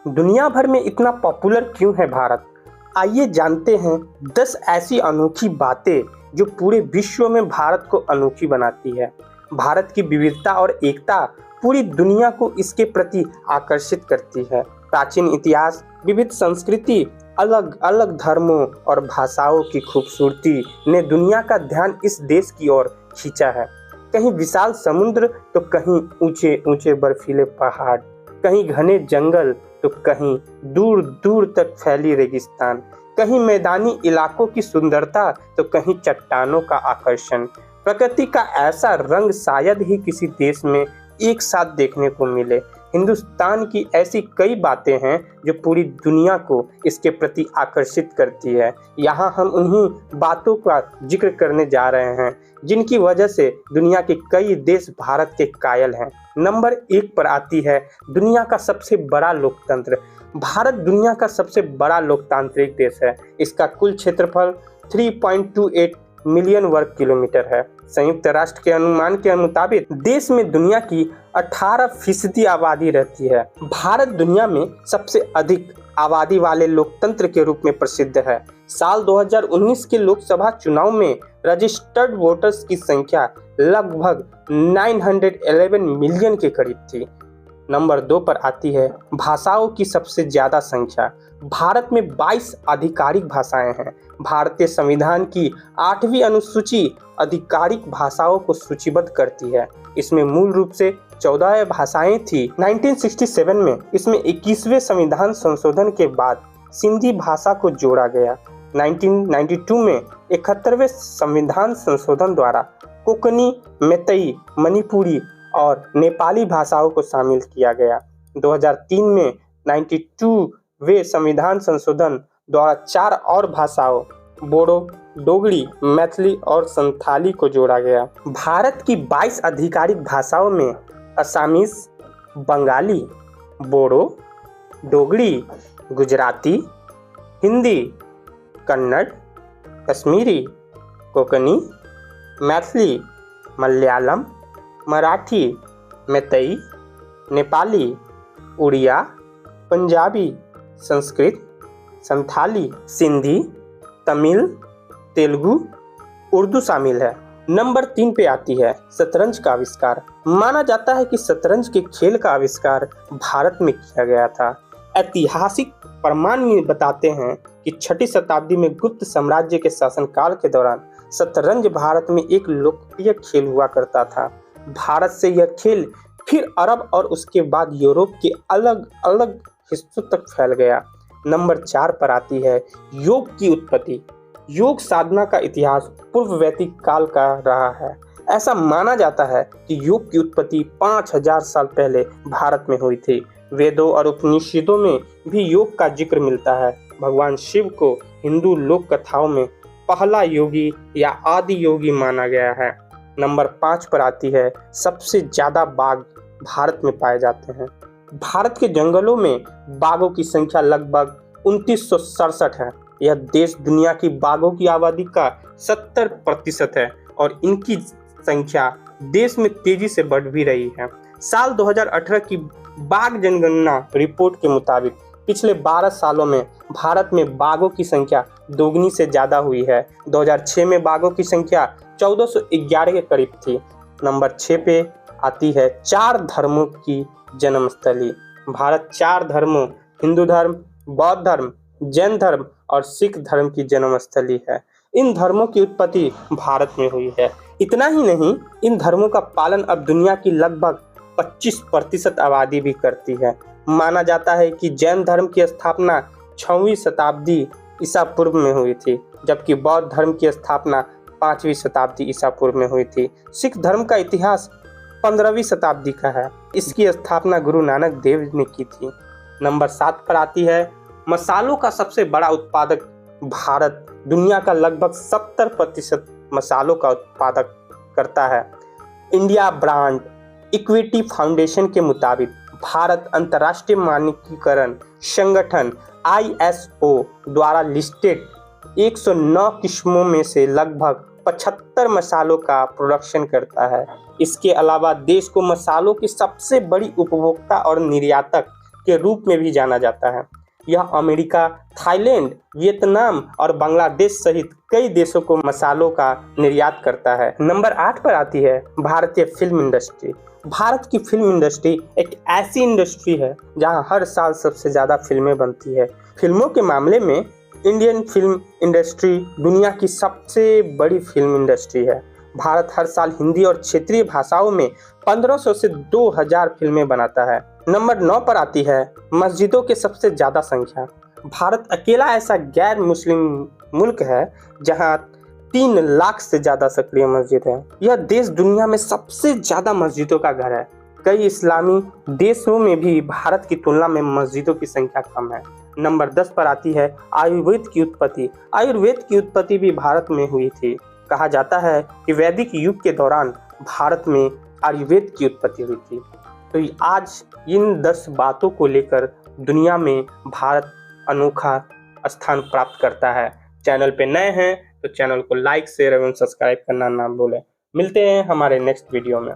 दुनिया भर में इतना पॉपुलर क्यों है भारत? आइए जानते हैं 10 ऐसी अनोखी बातें जो पूरे विश्व में भारत को अनोखी बनाती है। भारत की विविधता और एकता पूरी दुनिया को इसके प्रति आकर्षित करती है। प्राचीन इतिहास, विविध संस्कृति, अलग अलग धर्मों और भाषाओं की खूबसूरती ने दुनिया का ध्यान इस देश की ओर खींचा है। कहीं विशाल समुद्र तो कहीं ऊंचे ऊंचे बर्फीले पहाड़, कहीं घने जंगल तो कहीं दूर दूर तक फैली रेगिस्तान, कहीं मैदानी इलाकों की सुंदरता तो कहीं चट्टानों का आकर्षण। प्रकृति का ऐसा रंग शायद ही किसी देश में एक साथ देखने को मिले। हिंदुस्तान की ऐसी कई बातें हैं जो पूरी दुनिया को इसके प्रति आकर्षित करती है। यहाँ हम उन्हीं बातों का जिक्र करने जा रहे हैं जिनकी वजह से दुनिया के कई देश भारत के कायल हैं। नंबर 1 पर आती है दुनिया का सबसे बड़ा लोकतंत्र। भारत दुनिया का सबसे बड़ा लोकतांत्रिक देश है। इसका कुल क्षेत्रफल 3.28 मिलियन वर्ग किलोमीटर है। संयुक्त राष्ट्र के अनुमान के मुताबिक देश में दुनिया की 18% आबादी रहती है। भारत दुनिया में सबसे अधिक आबादी वाले लोकतंत्र के रूप में प्रसिद्ध है। साल 2019 के लोकसभा चुनाव में रजिस्टर्ड वोटर्स की संख्या लगभग 911 मिलियन के करीब थी। नंबर 2 पर आती है भाषाओं की सबसे ज्यादा संख्या। भारत में 22 आधिकारिक भाषाएं हैं। भारतीय संविधान की 8वीं अनुसूची आधिकारिक भाषाओं को सूचीबद्ध करती है। इसमें मूल रूप से 14 भाषाएं थी। 1967 में इसमें 21वें संविधान संशोधन के बाद सिंधी भाषा को जोड़ा गया। 1992 में 71वें संविधान संशोधन द्वारा कोंकणी, मैतेई, मणिपुरी और नेपाली भाषाओं को शामिल किया गया। 2003 में 92वें संविधान संशोधन द्वारा 4 और भाषाओं बोडो, डोगरी, मैथिली और संथाली को जोड़ा गया। भारत की 22 आधिकारिक भाषाओं में असमीज, बंगाली, बोडो, डोगरी, गुजराती, हिंदी, कन्नड़, कश्मीरी, कोंकणी, मैथिली, मलयालम, मराठी, मैतेई, नेपाली, उड़िया, पंजाबी, संस्कृत, संथाली, सिंधी, तमिल, तेलुगु, उर्दू शामिल है। नंबर 3 पे आती है शतरंज का आविष्कार। माना जाता है कि शतरंज के खेल का आविष्कार भारत में किया गया था। ऐतिहासिक प्रमाण बताते हैं कि 6वीं शताब्दी में गुप्त साम्राज्य के शासनकाल के दौरान शतरंज भारत में एक लोकप्रिय खेल हुआ करता था। भारत से यह खेल फिर अरब और उसके बाद यूरोप के अलग अलग हिस्सों तक फैल गया। नंबर 4 पर आती है योग की उत्पत्ति। योग साधना का इतिहास पूर्व वैदिक काल का रहा है। ऐसा माना जाता है कि योग की उत्पत्ति 5000 साल पहले भारत में हुई थी। वेदों और उपनिषदों में भी योग का जिक्र मिलता है। भगवान शिव को हिंदू लोक कथाओं में पहला योगी या आदि योगी माना गया है। नंबर 5 पर आती है सबसे ज्यादा बाघ भारत में पाए जाते हैं। भारत के जंगलों में बाघों की संख्या लगभग 2967 है। यह देश दुनिया की बाघों की आबादी का 70% है और इनकी संख्या देश में तेजी से बढ़ भी रही है। साल 2018 की बाघ जनगणना रिपोर्ट के मुताबिक पिछले 12 सालों में भारत में बाघों की संख्या दोगुनी से ज्यादा हुई है। 2006 में बाघों की संख्या 1411 के करीब थी। नंबर 6 पे आती है 4 धर्मों की जन्मस्थली। भारत 4 धर्मों हिंदू धर्म, बौद्ध धर्म, जैन धर्म और सिख धर्म की जन्मस्थली है। इन धर्मों की उत्पत्ति भारत में हुई है। इतना ही नहीं, इन धर्मों का पालन अब दुनिया की लगभग 25% आबादी भी करती है। माना जाता है कि जैन धर्म की स्थापना 6वीं शताब्दी ईसा पूर्व में हुई थी, जबकि बौद्ध धर्म की स्थापना 5वीं शताब्दी ईसा पूर्व में हुई थी। सिख धर्म का इतिहास 15वीं शताब्दी का है। इसकी स्थापना गुरु नानक देव ने की थी। नंबर 7 पर आती है मसालों का सबसे बड़ा उत्पादक भारत। दुनिया का लगभग 70% मसालों का उत्पादक करता है। इंडिया ब्रांड इक्विटी फाउंडेशन के मुताबिक भारत अंतर्राष्ट्रीय मानकीकरण संगठन ISO द्वारा लिस्टेड 109 किस्मों में से लगभग 75 मसालों का प्रोडक्शन करता है। इसके अलावा देश को मसालों की सबसे बड़ी उपभोक्ता और निर्यातक के रूप में भी जाना जाता है। यह अमेरिका, थाईलैंड, वियतनाम और बांग्लादेश सहित कई देशों को मसालों का निर्यात करता है। नंबर 8 पर आती है भारतीय फिल्म इंडस्ट्री। भारत की फिल्म इंडस्ट्री एक ऐसी इंडस्ट्री है जहां हर साल सबसे ज़्यादा फिल्में बनती है। फिल्मों के मामले में इंडियन फिल्म इंडस्ट्री दुनिया की सबसे बड़ी फिल्म इंडस्ट्री है। भारत हर साल हिंदी और क्षेत्रीय भाषाओं में 1500 से 2000 फिल्में बनाता है। नंबर 9 पर आती है मस्जिदों के सबसे ज़्यादा संख्या। भारत अकेला ऐसा गैर मुस्लिम मुल्क है जहां 3 लाख से ज़्यादा सक्रिय मस्जिद है। यह देश दुनिया में सबसे ज़्यादा मस्जिदों का घर है। कई इस्लामी देशों में भी भारत की तुलना में मस्जिदों की संख्या कम है। नंबर 10 पर आती है आयुर्वेद की उत्पत्ति। आयुर्वेद की उत्पत्ति भी भारत में हुई थी। कहा जाता है कि वैदिक युग के दौरान भारत में आयुर्वेद की उत्पत्ति हुई थी। तो आज इन 10 बातों को लेकर दुनिया में भारत अनोखा स्थान प्राप्त करता है। चैनल पे नए हैं तो चैनल को लाइक, शेयर एवं सब्सक्राइब करना ना भूलें। मिलते हैं हमारे नेक्स्ट वीडियो में।